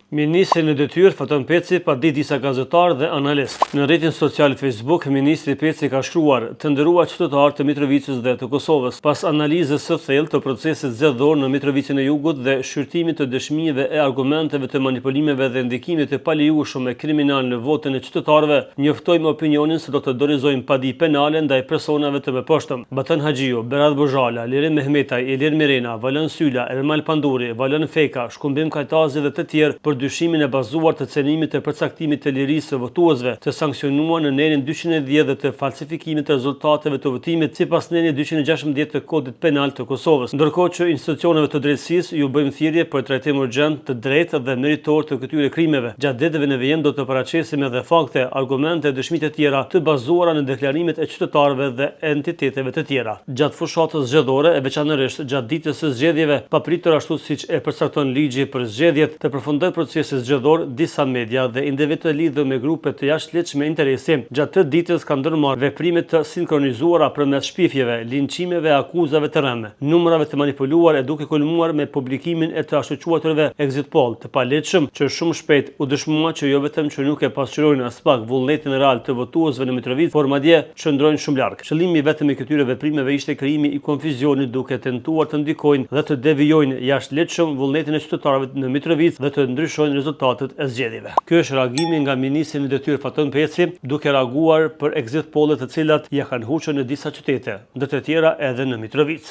Ministri në detyrë Faton Peci pa ditë disa gazetarë dhe analistë. Në rrjetin social Facebook, ministri Peci ka shkruar: "Të nderuar qytetarë të Mitrovicës dhe të Kosovës, pas analizës së thellë të procesit zgjedhor në Mitrovicën e Jugut dhe shqyrtimit të dëshmive e argumenteve të manipulimeve dhe ndikimit të palejueshëm e kriminal në votën e qytetarëve, njoftojmë opinionin se do të dorëzojmë padi penale ndaj personave të mëposhtëm: Batan Haxhiu, Berat Bozhala, Lirim Mehmetaj, Ilir Mirena, Valon Syla, Ermal Panduri, Valon Feka, Shkumbim Kajtazi dhe të tjerë për dyshimin e bazuar të cenimit të përcaktimit të lirisë së votuesve, të sankcionuar në nenin 210 dhe të falsifikimit të rezultateve të votimit sipas nenin 216 të Kodit Penal të Kosovës. Ndërkohë që institucioneve të drejtësisë ju bëjmë thirrje për trajtim urgjent të drejtë dhe meritor të këtyre krimeve. Gjatë ditëve në vijim do të paraqesim edhe fakte, argumente, dëshmi të tjera të bazuara në deklarimet e qytetarëve dhe entiteteve të tjera. Gjatë fushatës zgjedhore e veçanërisht gjatë ditës së zgjedhjeve, papritur ashtu siç e përcakton ligji për zgjedhjet, të përfundojë procesi zgjedhor, disa media dhe individ të lidhur me grupe të jashtëligjshme interesi gjatë të ditës kanë ndërmarrë veprime të sinkronizuara përmes shpifjeve, linçimeve, akuzave të rreme, numrave të manipuluar e duke kulmuar me publikimin e të ashtu quajturve exit poll të palehtëshëm që shumë shpejt u dëshmua që jo vetëm që nuk e pasqyrojnë as pak vullnetin real të votuesve në Mitrovicë, por madje qëndrojnë shumë larg. Qëllimi vetëm i këtyre veprimeve ishte krijimi i konfuzionit duke tentuar të ndikojnë dhe të devijojnë jashtëligjshëm vullnetin e qytetarëve në Mitrovicë dhe të ndryshojnë rezultatet e zgjedhjeve. Ky është reagimi nga ministri në detyrë Faton Peci, duke reaguar për exit pollet të cilat ja kanë huqur në disa qytete, ndër të tjera edhe në Mitrovicë.